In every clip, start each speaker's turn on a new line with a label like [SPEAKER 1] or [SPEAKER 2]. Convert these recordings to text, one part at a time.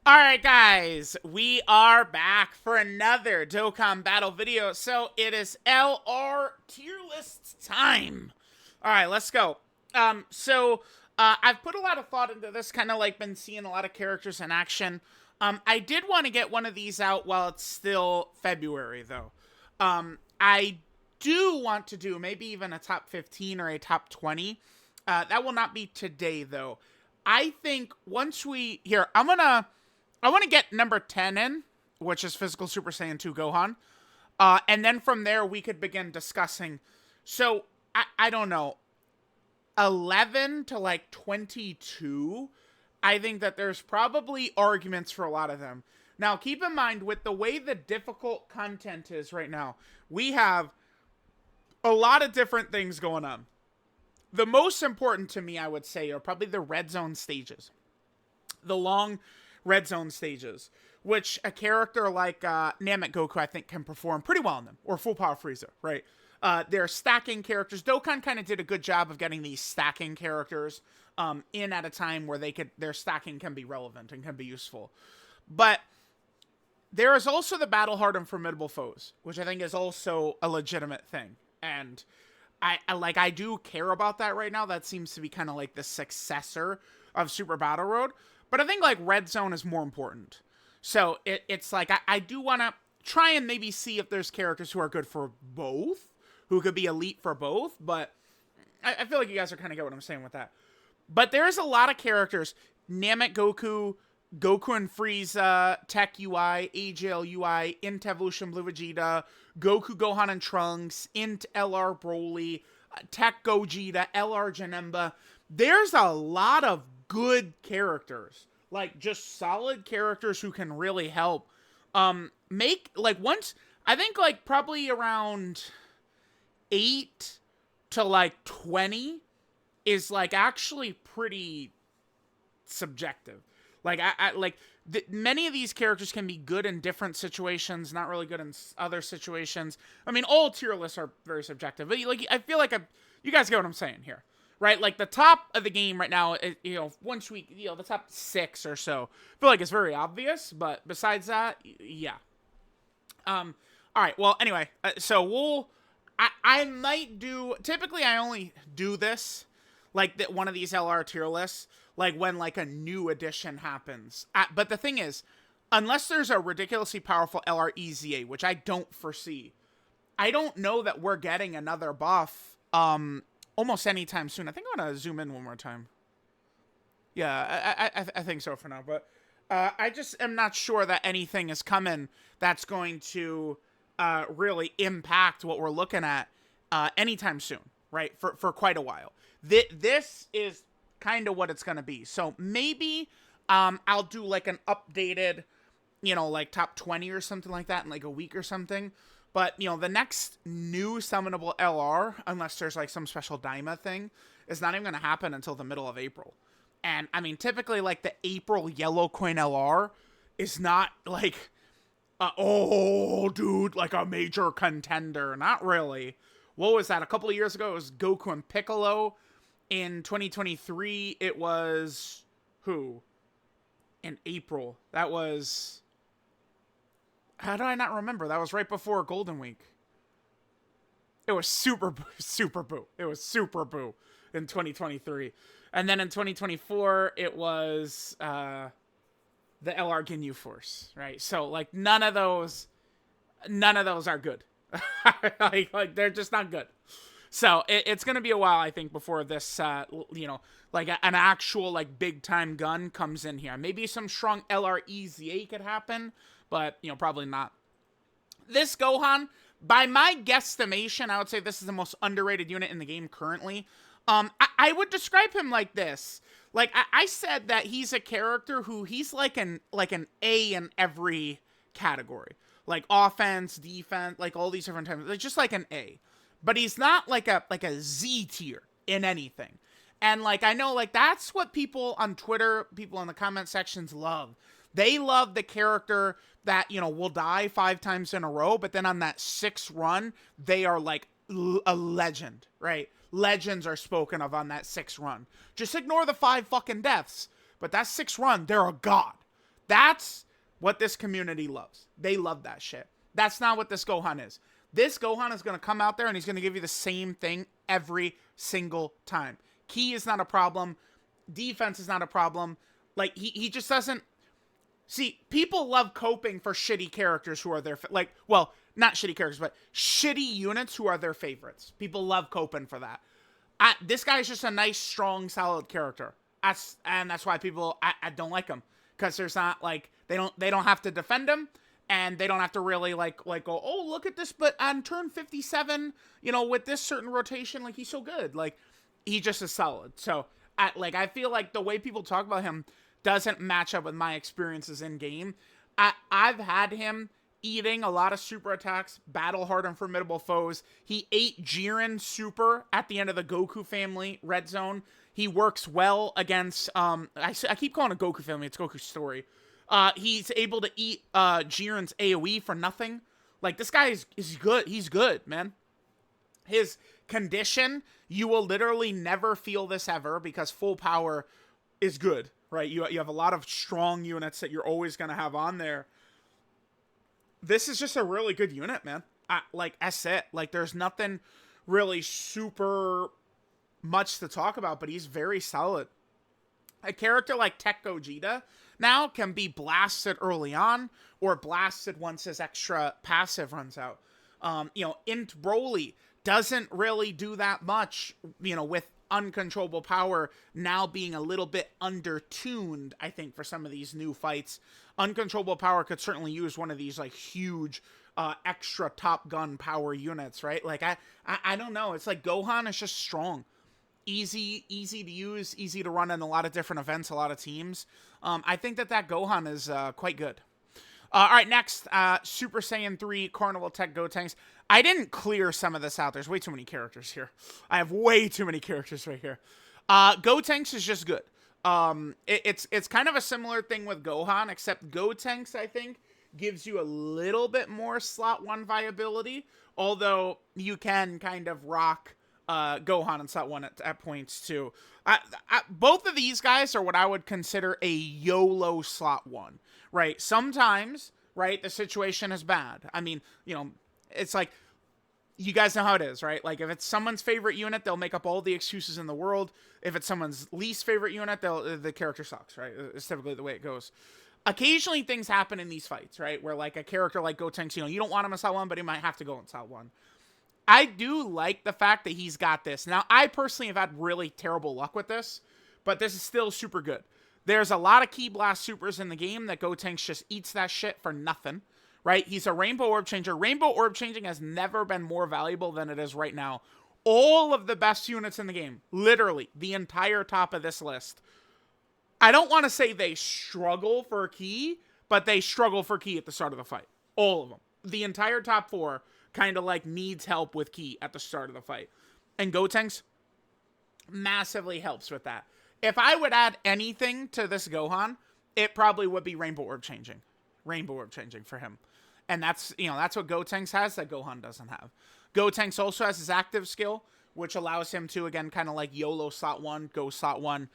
[SPEAKER 1] Alright guys, we are back for another Dokkan battle video. So it is LR tier list time. Alright, let's go. I've put a lot of thought into this, kind of like been seeing a lot of characters in action. I did want to get one of these out while it's still February though. I do want to do maybe even a top 15 or a top 20. That will not be today though. I think once we, I want to get number 10 in, which is Physical Super Saiyan 2 Gohan. And then from there, we could begin discussing. So, I don't know. 11 to like 22, I think that there's probably arguments for a lot of them. Now, keep in mind, with the way the difficult content is right now, we have a lot of different things going on. The most important to me, I would say, are probably the red zone stages. The long red zone stages, which a character like Namek Goku, I think, can perform pretty well in them, or Full Power Frieza, right? They're stacking characters. Dokkan kind of did a good job of getting these stacking characters in at a time where their stacking can be relevant and can be useful. But there is also the battle hard and formidable foes, which I think is also a legitimate thing. And I do care about that right now. That seems to be kind of like the successor of Super Battle Road. But I think, like, Red Zone is more important. So, it's like, I do want to try and maybe see if there's characters who are good for both, who could be elite for both, but I feel like you guys are kind of get what I'm saying with that. But there's a lot of characters, Namek Goku, Goku and Frieza, Tech UI, AJL UI, Int Evolution Blue Vegeta, Goku Gohan and Trunks, Int LR Broly, Tech Gogeta, LR Janemba. There's a lot of good characters, like just solid characters who can really help make, like, once I think like probably around 8 to like 20 is like actually pretty subjective. Like many of these characters can be good in different situations, not really good in other situations. I mean, all tier lists are very subjective, but like I feel like you guys get what I'm saying here. Right, like the top of the game right now, once we, the top 6 or so, I feel like it's very obvious. But besides that, yeah. All right. Well, anyway, so I might do. Typically, I only do this like one of these LR tier lists, like when like a new edition happens. But the thing is, unless there's a ridiculously powerful LR EZA, which I don't foresee, I don't know that we're getting another buff. Almost anytime soon. I think I'm gonna zoom in one more time. Yeah, I think so for now. But I just am not sure that anything is coming that's going to really impact what we're looking at anytime soon, right? For quite a while. This is kind of what it's gonna be. So maybe I'll do like an updated, like top 20 or something like that in like a week or something. But, the next new summonable LR, unless there's, like, some special Daima thing, is not even going to happen until the middle of April. And, I mean, typically, like, the April Yellow Coin LR is not, like, dude, like a major contender. Not really. What was that? A couple of years ago, it was Goku and Piccolo. In 2023, it was... who? In April. That was... How do I not remember? That was right before Golden Week. It was Super Boo. It was Super Boo in 2023. And then in 2024, it was the LR Ginyu Force, right? So, like, none of those are good. like, they're just not good. So, it's going to be a while, I think, before this, like, an actual, like, big-time gun comes in here. Maybe some strong LR EZA could happen, but, probably not. This Gohan, by my guesstimation, I would say this is the most underrated unit in the game currently. I would describe him like this. Like, I said that he's a character who he's like an A in every category. Like, offense, defense, like, all these different types. Like, just like an A. But he's not like a Z tier in anything. And, like, I know, like, that's what people on Twitter, people in the comment sections love. They love the character that, will die 5 times in a row, but then on that 6th run, they are like a legend, right? Legends are spoken of on that 6th run. Just ignore the 5 fucking deaths. But that 6th run, they're a god. That's what this community loves. They love that shit. That's not what this Gohan is. This Gohan is going to come out there and he's going to give you the same thing every single time. Ki is not a problem. Defense is not a problem. Like, he just doesn't... See, people love coping for shitty characters who are their... Like, well, not shitty characters, but shitty units who are their favorites. People love coping for that. This guy is just a nice, strong, solid character. And that's why people... I don't like him. Because there's not, like... They don't have to defend him. And they don't have to really, like go, oh, look at this, but on turn 57, you know, with this certain rotation, like, he's so good. Like, he just is solid. So, I feel like the way people talk about him doesn't match up with my experiences in game. I've had him eating a lot of super attacks, battle hard and formidable foes. He ate Jiren super at the end of the Goku family red zone. He works well against, I keep calling it Goku family, it's Goku's story. He's able to eat Jiren's AoE for nothing. Like, this guy is good. He's good, man. His condition, you will literally never feel this ever because full power is good, right? You have a lot of strong units that you're always going to have on there. This is just a really good unit, man. That's it. Like, there's nothing really super much to talk about, but he's very solid. A character like Tech Gogeta now can be blasted early on or blasted once his extra passive runs out. You know, Int Broly doesn't really do that much, you know, with uncontrollable power now being a little bit undertuned, I think, for some of these new fights. Uncontrollable power could certainly use one of these, like, huge extra Top Gun power units, right? Like, I don't know. It's like Gohan is just strong. Easy to use, easy to run in a lot of different events, a lot of teams. I think that Gohan is quite good. All right, next, Super Saiyan 3 Carnival Tech Gotenks. I didn't clear some of this out. There's way too many characters here. I have way too many characters right here. Gotenks is just good. It's kind of a similar thing with Gohan, except Gotenks, I think, gives you a little bit more slot 1 viability, although you can kind of rock Gohan and slot 1 at points too. Both of these guys are what I would consider a YOLO slot 1, right? Sometimes, right, the situation is bad. I mean, you know, it's like, you guys know how it is, right? Like, if it's someone's favorite unit, they'll make up all the excuses in the world. If it's someone's least favorite unit, the character sucks, right? It's typically the way it goes. Occasionally, things happen in these fights, right? Where, like, a character like Gotenks, you know, you don't want him in slot 1, but he might have to go in slot 1. I do like the fact that he's got this. Now, I personally have had really terrible luck with this, but this is still super good. There's a lot of Ki Blast supers in the game that Gotenks just eats that shit for nothing, right? He's a Rainbow Orb Changer. Rainbow Orb Changing has never been more valuable than it is right now. All of the best units in the game, literally, the entire top of this list. I don't want to say they struggle for Ki, but they struggle for Ki at the start of the fight. All of them. The entire top 4 kind of like needs help with Ki at the start of the fight. And Gotenks massively helps with that. If I would add anything to this Gohan, it probably would be Rainbow Orb Changing. Rainbow Orb Changing for him. And that's, you know, that's what Gotenks has that Gohan doesn't have. Gotenks also has his active skill, which allows him to, again, kind of like YOLO slot 1, go slot 1.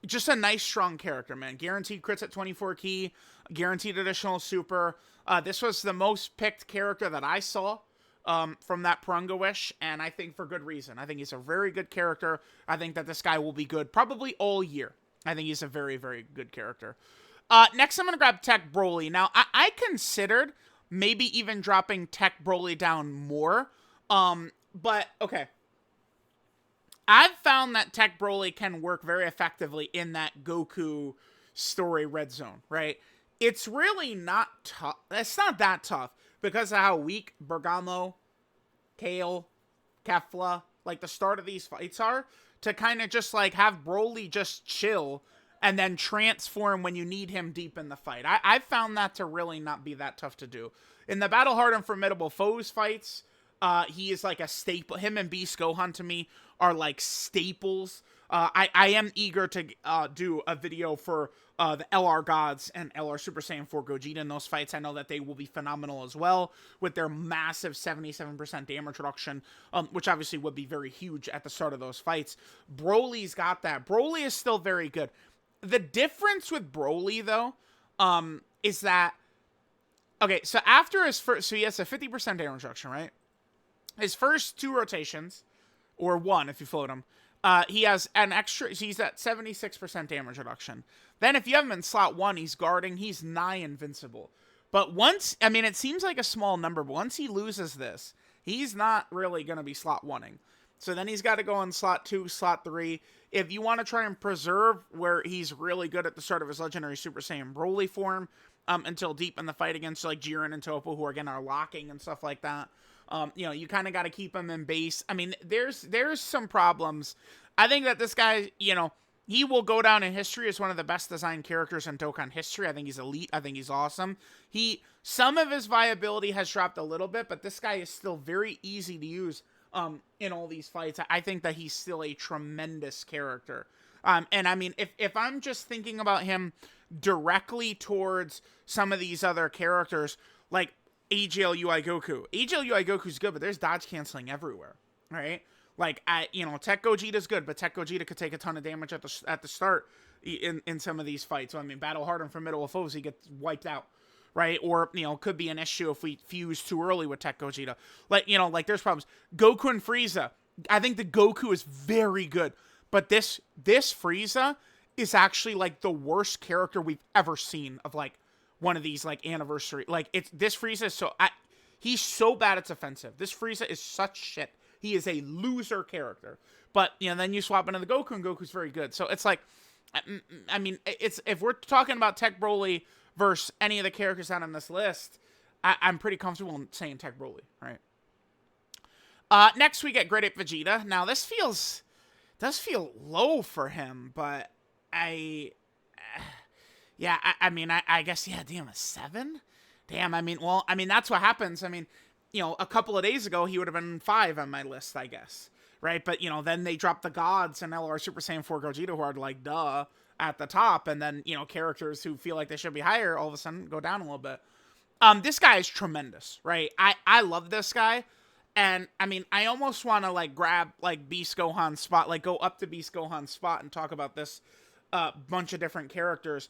[SPEAKER 1] Just a nice, strong character, man. Guaranteed crits at 24 Ki, guaranteed additional super. This was the most picked character that I saw from that Purunga Wish, and I think for good reason. I think he's a very good character. I think that this guy will be good probably all year. I think he's a very, very good character. Next, I'm going to grab Tech Broly. Now, I considered maybe even dropping Tech Broly down more, but, okay. I've found that Tech Broly can work very effectively in that Goku story red zone, right? It's really not tough. It's not that tough because of how weak Bergamo, Kale, Kefla, like the start of these fights are, to kind of just like have Broly just chill and then transform when you need him deep in the fight. I've found that to really not be that tough to do. In the Battle Hard and Formidable Foes fights, he is like a staple. Him and Beast Gohan to me are like staples. I am eager to do a video for the LR Gods and LR Super Saiyan 4 Gogeta in those fights. I know that they will be phenomenal as well with their massive 77% damage reduction, which obviously would be very huge at the start of those fights. Broly's got that. Broly is still very good. The difference with Broly, though, is that, okay, so after his first, so he has a 50% damage reduction, right? His first 2 rotations, or 1 if you float him, he has an extra, he's at 76% damage reduction. Then if you have him in slot 1, he's guarding, he's nigh invincible. But once, I mean, it seems like a small number, but once he loses this, he's not really going to be slot 1ing. So then he's got to go in slot 2, slot 3. If you want to try and preserve where he's really good at the start of his legendary Super Saiyan Broly form, until deep in the fight against like Jiren and Toppo, who again are locking and stuff like that. You know, you kind of got to keep him in base. I mean, there's some problems. I think that this guy, you know, he will go down in history as one of the best designed characters in Dokkan history. I think he's elite. I think he's awesome. Some of his viability has dropped a little bit, but this guy is still very easy to use in all these fights. I think that he's still a tremendous character. And I mean, if I'm just thinking about him directly towards some of these other characters, like AGL-UI Goku. AGL-UI Goku's good, but there's dodge canceling everywhere, right? Like, you know, Tech Gogeta's good, but Tech Gogeta could take a ton of damage at the start in some of these fights. So, I mean, battle hard and formidable foes, he gets wiped out, right? Or, you know, could be an issue if we fuse too early with Tech Gogeta. Like, you know, like, there's problems. Goku and Frieza. I think the Goku is very good, but this Frieza is actually, like, the worst character we've ever seen of, like, one of these, like, anniversary. Like, this Frieza is so... he's so bad it's offensive. This Frieza is such shit. He is a loser character. But, you know, then you swap into the Goku, and Goku's very good. So, it's like... I mean, it's if we're talking about Tech Broly versus any of the characters out on this list, I'm pretty comfortable in saying Tech Broly, right? Next, we get Great Ape Vegeta. Now, this does feel low for him, but I mean, I guess, yeah, damn, a 7? Damn, I mean, well, I mean, that's what happens. I mean, you know, a couple of days ago, he would have been 5 on my list, I guess, right? But, you know, then they dropped the gods and LR Super Saiyan 4 Gogeta, who are like, duh, at the top, and then, you know, characters who feel like they should be higher all of a sudden go down a little bit. This guy is tremendous, right? I love this guy. And, I mean, I almost want to, like, grab, like, Beast Gohan's spot, like, go up to Beast Gohan's spot and talk about this bunch of different characters.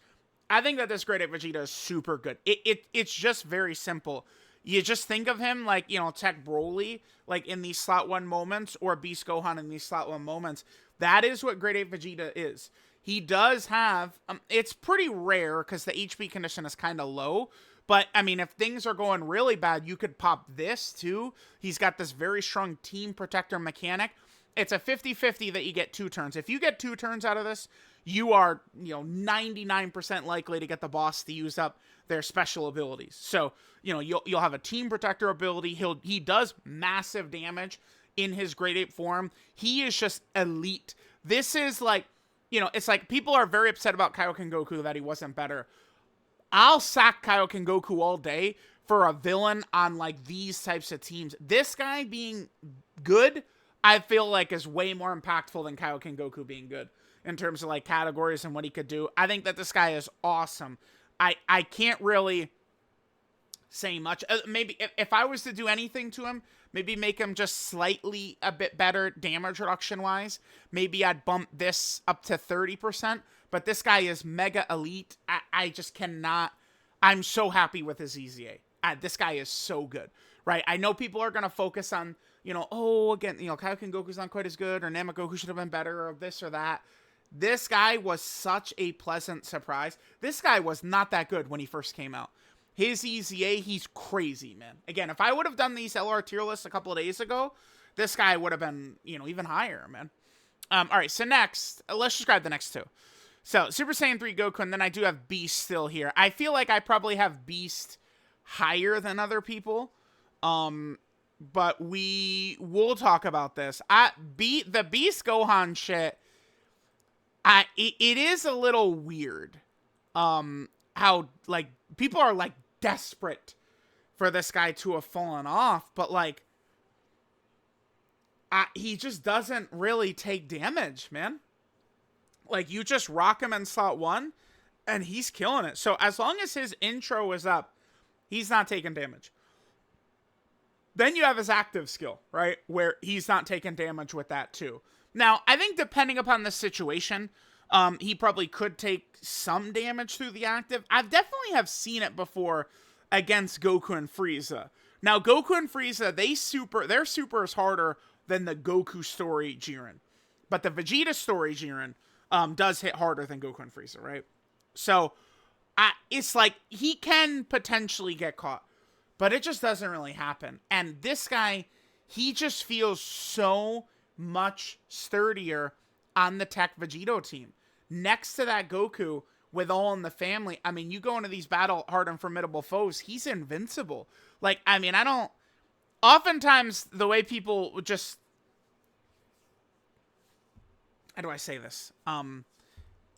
[SPEAKER 1] I think that this Great Ape Vegeta is super good. It's just very simple. You just think of him like, you know, Tech Broly, like, in these slot 1 moments, or Beast Gohan in these slot 1 moments. That is what Great Ape Vegeta is. He does have, it's pretty rare, because the HP condition is kind of low, but, I mean, if things are going really bad, you could pop this, too. He's got this very strong Team Protector mechanic. It's a 50-50 that you get 2 turns. If you get 2 turns out of this, you are, you know, 99% likely to get the boss to use up their special abilities. So, you know, you'll have a Team Protector ability. He does massive damage in his Great Ape form. He is just elite. This is like, you know, it's like people are very upset about Kaioken Goku that he wasn't better. I'll sack Kaioken Goku all day for a villain on, like, these types of teams. This guy being good, I feel like, is way more impactful than Kaioken Goku being good in terms of, like, categories and what he could do. I think that this guy is awesome. I can't really say much. Maybe if I was to do anything to him, maybe make him just slightly a bit better damage reduction-wise. Maybe I'd bump this up to 30%. But this guy is mega elite. I just cannot... I'm so happy with his EZA. This guy is so good, right? I know people are going to focus on, you know, oh, again, you know, Kaioken Goku's not quite as good, or Namek-Goku should have been better, or this or that. This guy was such a pleasant surprise. This guy was not that good when he first came out. His EZA, he's crazy, man. Again, if I would have done these LR tier lists a couple of days ago, this guy would have been, you know, even higher, man. All right, so next, let's just grab the next 2. So, Super Saiyan 3 Goku, and then I do have Beast still here. I feel like I probably have Beast higher than other people. But we'll talk about this. The Beast Gohan shit, it is a little weird. How, like, people are, like, desperate for this guy to have fallen off, but, like, he just doesn't really take damage, man. Like, you just rock him in slot 1, and he's killing it. So, as long as his intro is up, he's not taking damage. Then you have his active skill, right? Where he's not taking damage with that, too. Now, I think depending upon the situation, He probably could take some damage through the active. I've definitely have seen it before against Goku and Frieza. Now, Goku and Frieza, their super is harder than the Goku story Jiren. But the Vegeta story Jiren does hit harder than Goku and Frieza, right? So, it's like, he can potentially get caught. But it just doesn't really happen. And this guy, he just feels so much sturdier on the Tech Vegito team. Next to that Goku, with All in the Family, I mean, you go into these battle hard and formidable foes, he's invincible. Like, I mean, I don't... Oftentimes, the way people just... How do I say this?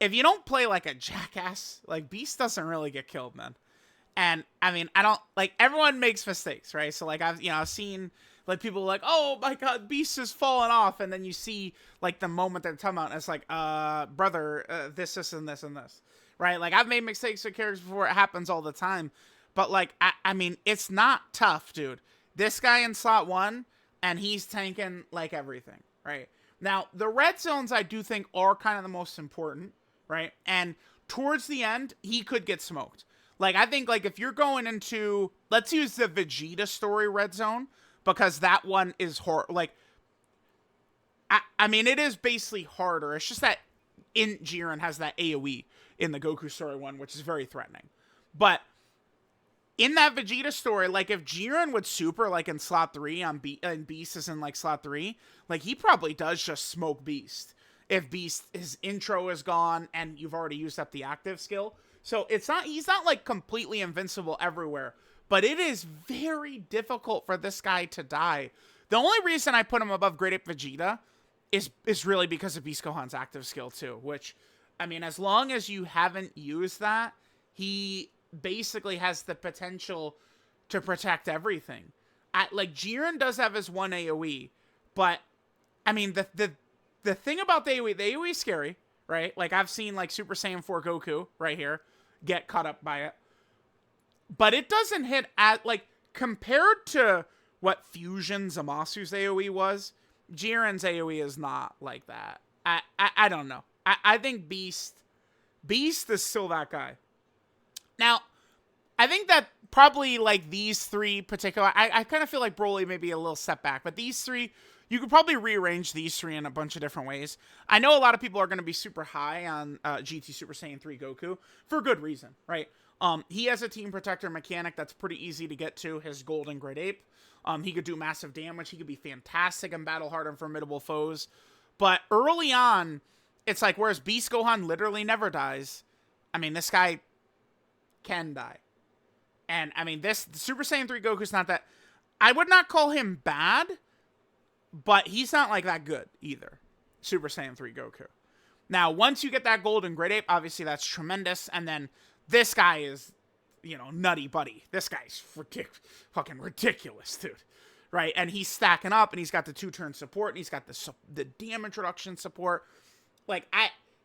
[SPEAKER 1] If you don't play like a jackass, like, Beast doesn't really get killed, man. And, I mean, I don't... Like, everyone makes mistakes, right? So, like, I've seen... Like, people like, oh, my God, Beast is falling off. And then you see, like, the moment they're talking about, and it's like, brother, this, and this, and this. Right? Like, I've made mistakes with characters before. It happens all the time. But, like, I mean, it's not tough, dude. This guy in slot 1, and he's tanking, like, everything. Right? Now, the red zones, I do think, are kind of the most important. Right? And towards the end, he could get smoked. Like, I think, like, if you're going into... Let's use the Vegeta story red zone. Because that one is hard. Like, I mean, it is basically harder. It's just that Jiren has that AoE in the Goku story one, which is very threatening. But in that Vegeta story, like, if Jiren would super, like, in slot 3 and Beast is in, like, slot 3, like, he probably does just smoke Beast. If Beast, his intro is gone and you've already used up the active skill. So he's not, like, completely invincible everywhere. But it is very difficult for this guy to die. The only reason I put him above Great Ape Vegeta is really because of Beast Gohan's active skill too. Which, I mean, as long as you haven't used that, he basically has the potential to protect everything. Like, Jiren does have his one AoE, but, I mean, the thing about the AoE is scary, right? Like, I've seen, like, Super Saiyan 4 Goku right here get caught up by it. But it doesn't hit at, like, compared to what Fusion Zamasu's AoE was, Jiren's AoE is not like that. I don't know. I think Beast is still that guy. Now, I think that probably, like, these three particular, I kind of feel like Broly may be a little setback, but these three, you could probably rearrange these three in a bunch of different ways. I know a lot of people are going to be super high on GT Super Saiyan 3 Goku for good reason, right? He has a Team Protector mechanic that's pretty easy to get to, his Golden Great Ape. He could do massive damage. He could be fantastic in battle hard and formidable foes. But early on, it's like, whereas Beast Gohan literally never dies, I mean, this guy can die. And, I mean, this Super Saiyan 3 Goku's not that... I would not call him bad, but he's not, like, that good either. Super Saiyan 3 Goku. Now, once you get that Golden Great Ape, obviously that's tremendous, and then... This guy is, you know, nutty buddy. This guy's fucking ridiculous, dude. Right? And he's stacking up, and he's got the 2-turn support, and he's got the damage reduction support. Like,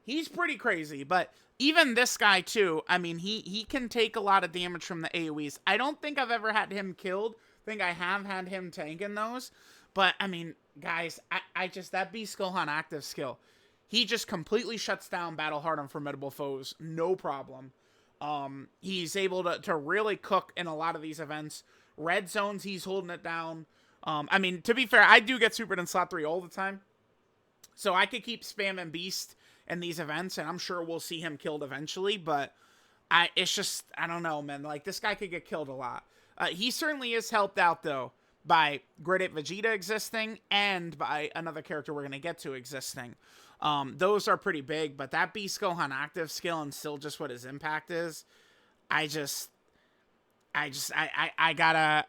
[SPEAKER 1] he's pretty crazy. But even this guy, too, I mean, he can take a lot of damage from the AoEs. I don't think I've ever had him killed. I think I have had him tanking those. But, I mean, guys, I just, that Beast Gohan active skill, he just completely shuts down battle hard and formidable foes. No problem. He's able to really cook in a lot of these events. Red zones, he's holding it down. I mean, to be fair, I do get supered in slot 3 all the time. So I could keep spamming Beast in these events, and I'm sure we'll see him killed eventually, but it's just, I don't know, man. Like, this guy could get killed a lot. He certainly is helped out, though, by Great Ape Vegeta existing and by another character we're going to get to existing. Those are pretty big, but that Beast Gohan active skill and still just what his impact is, I gotta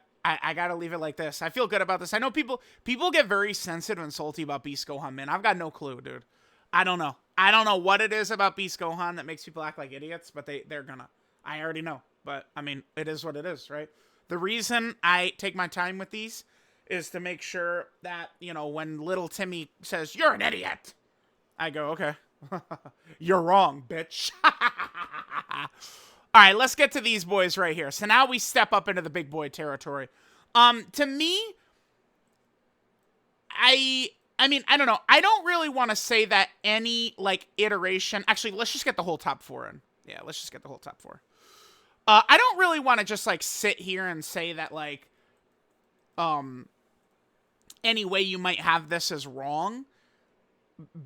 [SPEAKER 1] leave it like this. I feel good about this. I know people get very sensitive and salty about Beast Gohan, man. I've got no clue, dude. I don't know. I don't know what it is about Beast Gohan that makes people act like idiots, but they're gonna. I already know. But, I mean, it is what it is, right? The reason I take my time with these is to make sure that, you know, when little Timmy says, "You're an idiot," I go, okay. You're wrong, bitch. All right, let's get to these boys right here. So now we step up into the big boy territory. To me, I mean, I don't know. I don't really want to say that any, like, iteration... Actually, let's just get the whole top 4 in. Yeah, let's just get the whole top 4. I don't really want to just, like, sit here and say that, like, any way you might have this is wrong.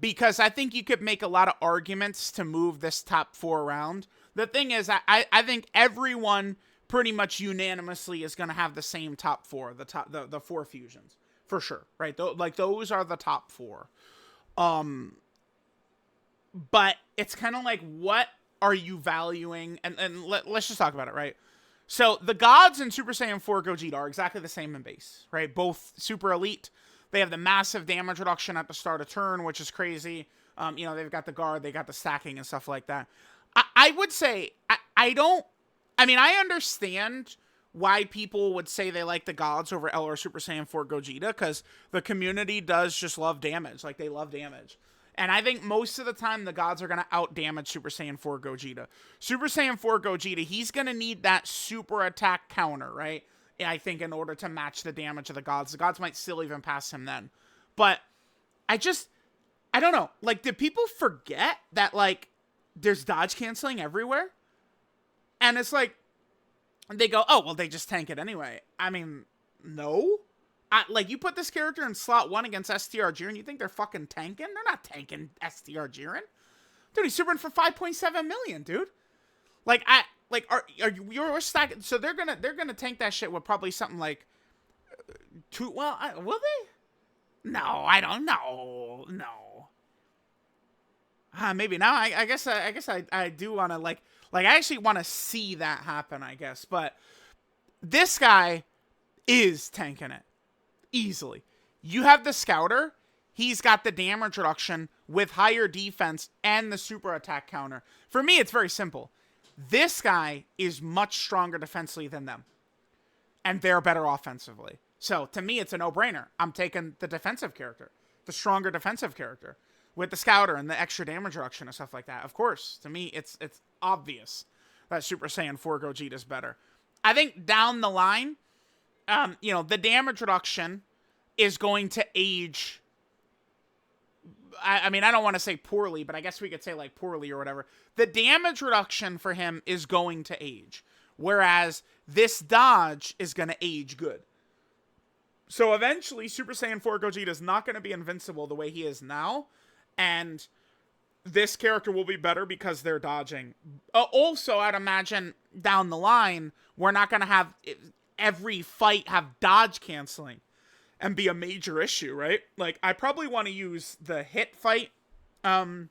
[SPEAKER 1] Because I think you could make a lot of arguments to move this top 4 around. The thing is, I think everyone pretty much unanimously is going to have the same top 4, the 4 fusions. For sure, right? Like, those are the top 4. But it's kind of like, what are you valuing? And let's just talk about it, right? So, the gods in Super Saiyan 4 Gogeta are exactly the same in base, right? Both super elite. They have the massive damage reduction at the start of turn, which is crazy. You know, they've got the guard, they got the stacking and stuff like that. I would say, I understand why people would say they like the gods over LR Super Saiyan 4 Gogeta, because the community does just love damage. Like, they love damage. And I think most of the time the gods are going to out-damage Super Saiyan 4 Gogeta. Super Saiyan 4 Gogeta, he's going to need that super attack counter, right? I think in order to match the damage of the gods. The gods might still even pass him then. But I don't know. Like, did people forget that, like, there's dodge canceling everywhere? And it's like, they go, oh, well, they just tank it anyway. I mean, no. Like, you put this character in slot 1 against STR Jiren, you think they're fucking tanking? They're not tanking STR Jiren. Dude, he's supering for 5.7 million, dude. Like, you're stacking, so they're gonna tank that shit with probably something like, will they? No, I don't know. No. Maybe now. I guess I do want to, like, I actually want to see that happen, I guess. But this guy is tanking it. Easily. You have the Scouter. He's got the damage reduction with higher defense and the super attack counter. For me, it's very simple. This guy is much stronger defensively than them. And they're better offensively. So, to me, it's a no-brainer. I'm taking the defensive character. The stronger defensive character. With the Scouter and the extra damage reduction and stuff like that. Of course, to me, it's obvious that Super Saiyan 4 Gogeta is better. I think down the line, the damage reduction is going to age. I mean, I don't want to say poorly, but I guess we could say, like, poorly or whatever. The damage reduction for him is going to age. Whereas this dodge is going to age good. So eventually, Super Saiyan 4 Gogeta is not going to be invincible the way he is now. And this character will be better because they're dodging. Also, I'd imagine down the line, we're not going to have every fight have dodge canceling and be a major issue, right? Like, I probably want to use the hit fight kind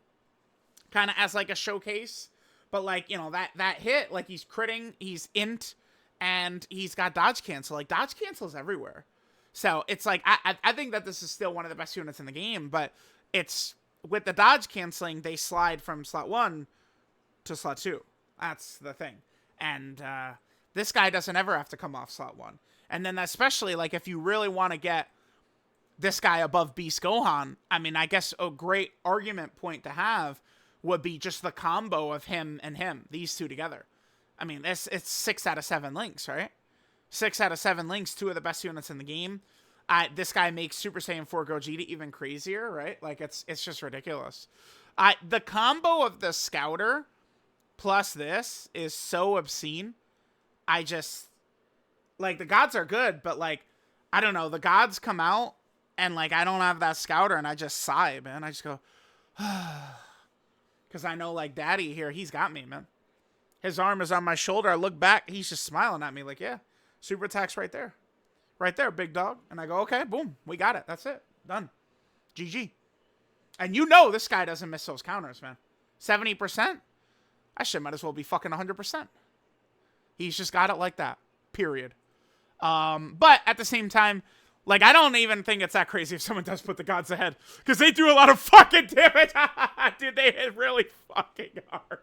[SPEAKER 1] of as, like, a showcase. But, like, that hit, like, he's critting, he's int, and he's got dodge cancel. Like, dodge cancel is everywhere. So, it's like, I think that this is still one of the best units in the game, but it's, with the dodge canceling, they slide from slot 1 to slot 2. That's the thing. And this guy doesn't ever have to come off slot 1. And then especially, like, if you really want to get this guy above Beast Gohan, I mean, I guess a great argument point to have would be just the combo of him and him, these two together. I mean, it's 6 out of 7 links, right? 6 out of 7 links, 2 of the best units in the game. This guy makes Super Saiyan 4 Gogeta even crazier, right? Like, it's just ridiculous. The combo of the Scouter plus this is so obscene. I just, like, the gods are good, but, like, I don't know. The gods come out, and, like, I don't have that Scouter, and I just sigh, man. I just go, because I know, like, Daddy here, he's got me, man. His arm is on my shoulder. I look back, he's just smiling at me like, yeah, super attack's right there. Right there, big dog. And I go, okay, boom, we got it. That's it. Done. GG. And you know this guy doesn't miss those counters, man. 70%? That shit might as well be fucking 100%. He's just got it like that. Period. But at the same time, like, I don't even think it's that crazy if someone does put the gods ahead. Because they do a lot of fucking damage. Dude, they hit really fucking hard.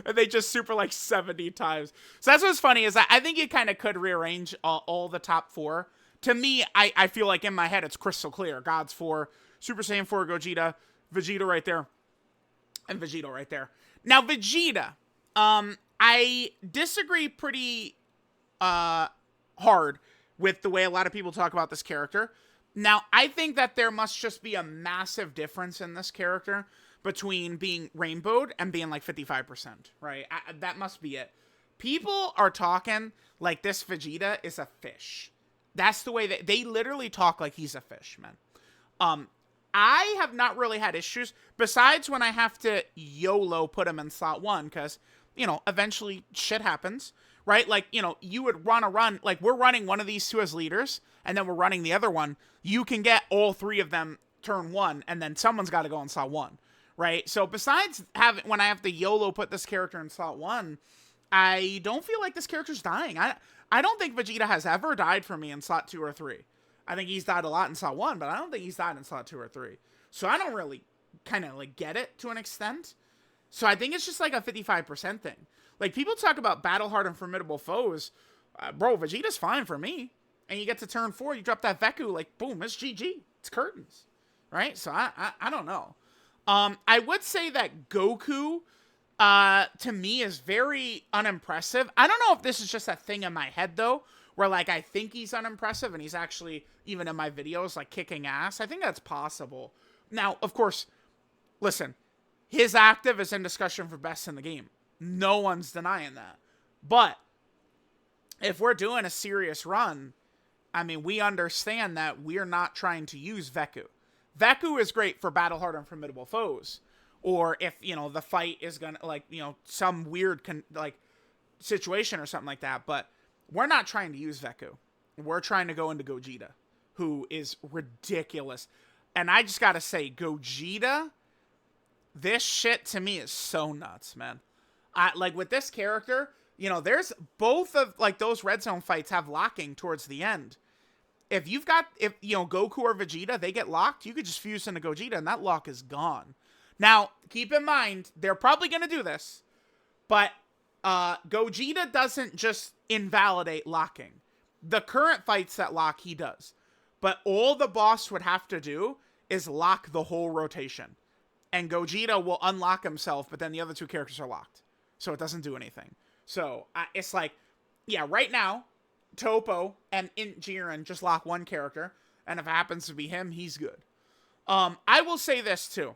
[SPEAKER 1] And they just super, like, 70 times. So that's what's funny is I think you kind of could rearrange all the top 4. To me, I feel like in my head it's crystal clear. Gods 4, Super Saiyan 4 Gogeta, Vegeta right there, and Vegeta right there. Now, Vegeta, I disagree pretty hard with the way a lot of people talk about this character. Now, I think that there must just be a massive difference in this character between being rainbowed and being like 55%, right? That must be it. People are talking like this Vegeta is a fish. That's the way they literally talk like he's a fish, man. Um, I have not really had issues besides when I have to YOLO put him in slot 1 because, eventually shit happens, right? Like, you would run a run, like we're running one of these two as leaders and then we're running the other one. You can get all three of them turn 1 and then someone's got to go in slot 1, right? So besides when I have to YOLO put this character in slot 1, I don't feel like this character's dying. I don't think Vegeta has ever died for me in slot 2 or 3. I think he's died a lot in slot 1, but I don't think he's died in slot 2 or 3. So I don't really kind of like get it to an extent. So I think it's just like a 55% thing. Like people talk about battle hard and formidable foes. Bro, Vegeta's fine for me. And you get to turn 4, you drop that Veku, like boom, it's GG. It's curtains. Right? So I don't know. I would say that Goku to me is very unimpressive. I don't know if this is just a thing in my head though, where like I think he's unimpressive and he's actually, even in my videos, like kicking ass. I think that's possible. Now, of course, listen, his active is in discussion for best in the game. No one's denying that. But if we're doing a serious run, I mean, we understand that we're not trying to use Veku. Veku is great for battle hard and formidable foes. Or if, the fight is gonna, like, some weird, situation or something like that. But we're not trying to use Veku. We're trying to go into Gogeta, who is ridiculous. And I just gotta say, Gogeta, this shit to me is so nuts, man. Like, with this character, there's both of, like, those red zone fights have locking towards the end. If Goku or Vegeta, they get locked, you could just fuse into Gogeta, and that lock is gone. Now, keep in mind, they're probably going to do this, but Gogeta doesn't just invalidate locking. The current fights that lock, he does. But all the boss would have to do is lock the whole rotation. And Gogeta will unlock himself, but then the other two characters are locked. So it doesn't do anything. So it's like, yeah, right now, Topo and Jiren just lock one character, and if it happens to be him, he's good. I will say this, too.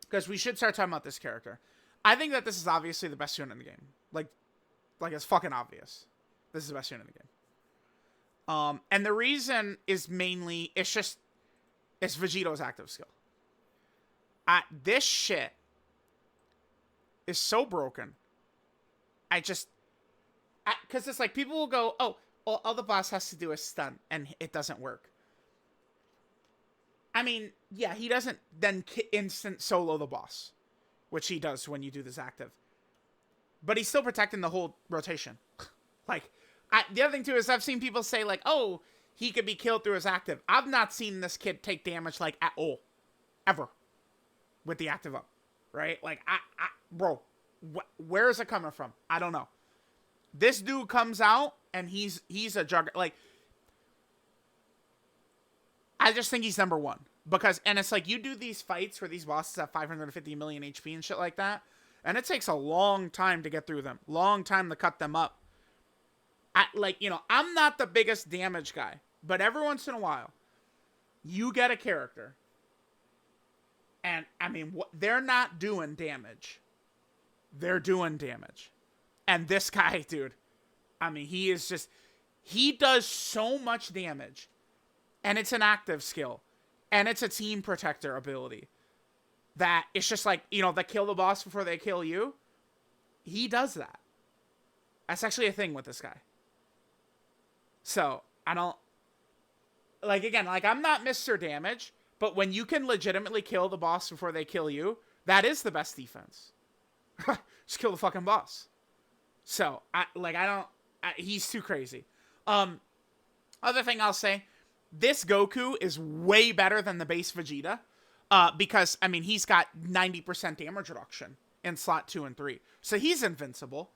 [SPEAKER 1] Because we should start talking about this character. I think that this is obviously the best unit in the game. Like it's fucking obvious. This is the best unit in the game. And the reason is mainly, it's Vegito's active skill. This shit is so broken. Because it's like, people will go, oh, all the boss has to do is stun, and it doesn't work. I mean, yeah, he doesn't then instant solo the boss, which he does when you do this active. But he's still protecting the whole rotation. Like, the other thing, too, is I've seen people say, like, oh, he could be killed through his active. I've not seen this kid take damage, like, at all. Ever. With the active up. Right? Like, bro, where is it coming from? I don't know. This dude comes out, and he's a juggernaut. Like, I just think he's number one. And it's like, you do these fights where these bosses have 550 million HP and shit like that, and it takes a long time to get through them. Long time to cut them up. I'm not the biggest damage guy, but every once in a while, you get a character, and, I mean, they're not doing damage. They're doing damage. And this guy, dude, I mean, he does so much damage. And it's an active skill. And it's a team protector ability. That it's just like, they kill the boss before they kill you. He does that. That's actually a thing with this guy. So, I don't... Like, again, I'm not Mr. Damage, but when you can legitimately kill the boss before they kill you, that is the best defense. Just kill the fucking boss. So, he's too crazy. Other thing I'll say... This Goku is way better than the base Vegeta, because, I mean, he's got 90% damage reduction in slot 2 and 3. So he's invincible.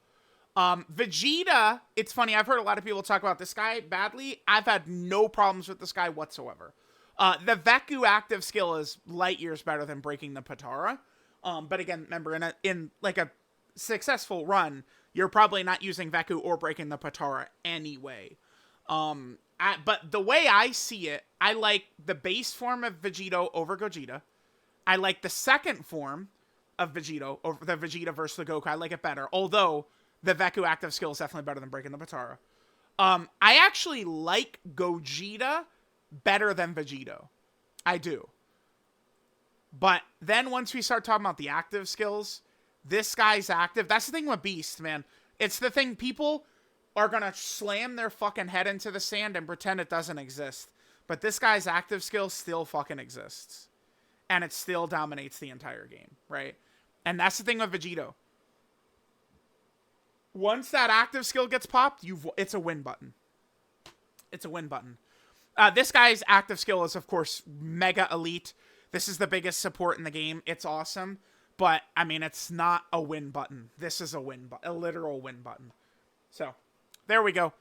[SPEAKER 1] Vegeta, it's funny, I've heard a lot of people talk about this guy badly. I've had no problems with this guy whatsoever. The Veku active skill is light years better than breaking the Patara. But again, remember, in a successful run, you're probably not using Veku or breaking the Patara anyway. But the way I see it, I like the base form of Vegito over Gogeta. I like the second form of Vegito over the Vegeta versus the Goku. I like it better. Although the Veku active skill is definitely better than breaking the Batara. I actually like Gogeta better than Vegito. I do. But then once we start talking about the active skills, this guy's active. That's the thing with Beast, man. It's the thing people are going to slam their fucking head into the sand and pretend it doesn't exist. But this guy's active skill still fucking exists. And it still dominates the entire game, right? And that's the thing with Vegito. Once that active skill gets popped, it's a win button. It's a win button. This guy's active skill is, of course, mega elite. This is the biggest support in the game. It's awesome. But, I mean, it's not a win button. This is a win button. A literal win button. So, there we go.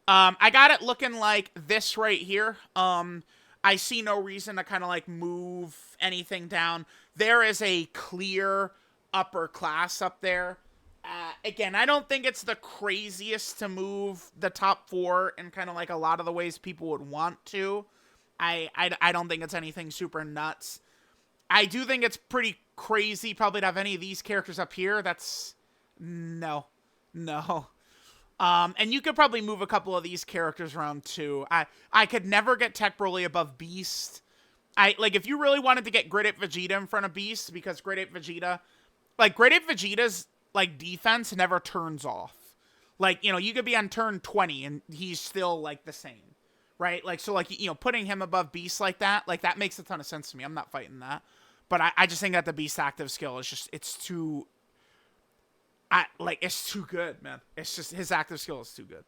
[SPEAKER 1] I got it looking like this right here. I see no reason to kind of, like, move anything down. There is a clear upper class up there. Again, I don't think it's the craziest to move the top 4 in kind of like a lot of the ways people would want to. I don't think it's anything super nuts. I do think it's pretty crazy probably to have any of these characters up here. That's... No. And you could probably move a couple of these characters around too. I could never get Tech Broly above Beast. Like, if you really wanted to get Great Ape Vegeta in front of Beast, because Great Ape Vegeta... Like, Great Ape Vegeta's, like, defense never turns off. Like, you know, you could be on turn 20 and he's still, like, the same. Right? Like, so, like, you know, putting him above Beast like that makes a ton of sense to me. I'm not fighting that. But I just think that the Beast active skill is just, it's too... it's too good, man. It's just, his active skill is too good.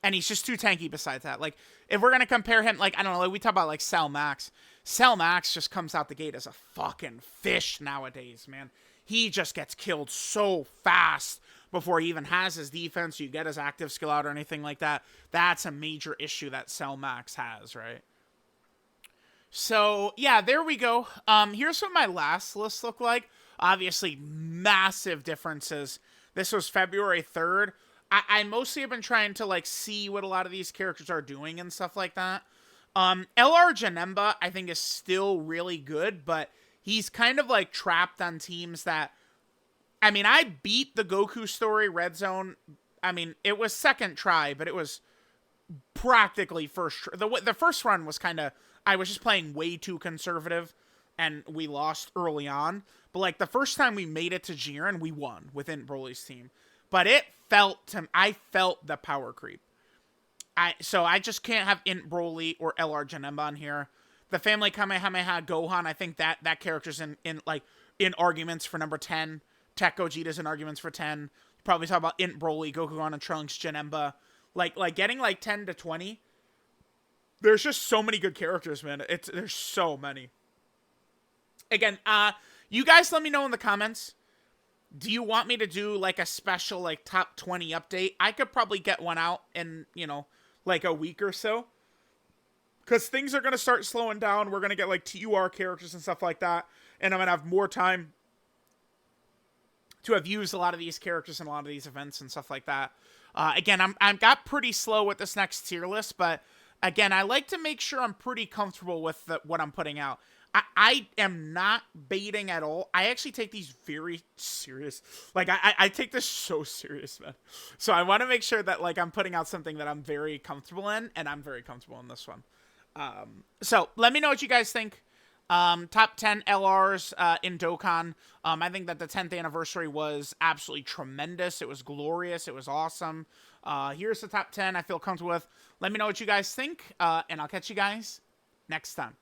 [SPEAKER 1] And he's just too tanky besides that. Like, if we're going to compare him, like, I don't know, like, we talk about, like, Cell Max. Cell Max just comes out the gate as a fucking fish nowadays, man. He just gets killed so fast before he even has his defense, you get his active skill out or anything like that. That's a major issue that Cell Max has, right? So, yeah, there we go. Here's what my last list looked like. Obviously, massive differences. This was February 3rd. I mostly have been trying to, like, see what a lot of these characters are doing and stuff like that. LR Janemba, I think, is still really good, but he's kind of, like, trapped on teams that... I mean, I beat the Goku story, Red Zone. I mean, it was second try, but it was practically first... The first run was kind of... I was just playing way too conservative, and we lost early on. But, like, the first time we made it to Jiren, we won within Broly's team. But it felt... I felt the power creep. So I just can't have Int Broly or LR Janemba on here. The Family Kamehameha Gohan, I think that character's in arguments for number 10. Tech Gogeta's in arguments for 10. Probably talk about Int Broly, Gokugan and Trunks, Janemba. Like getting like 10 to 20. There's just so many good characters, man. There's so many. Again, you guys let me know in the comments. Do you want me to do like a special like top 20 update? I could probably get one out in, you know, like a week or so. Because things are going to start slowing down. We're going to get like TUR characters and stuff like that. And I'm going to have more time to have used a lot of these characters in a lot of these events and stuff like that. Again, I'm got pretty slow with this next tier list, but again, I like to make sure I'm pretty comfortable with what I'm putting out. I am not baiting at all. I actually take these very serious. Like, I take this so serious, man. So I want to make sure that, like, I'm putting out something that I'm very comfortable in, and I'm very comfortable in this one. So let me know what you guys think. Top 10 LRs in Dokkan. I think that the 10th anniversary was absolutely tremendous. It was glorious. It was awesome. Here's the top 10 I feel comfortable with. Let me know what you guys think, and I'll catch you guys next time.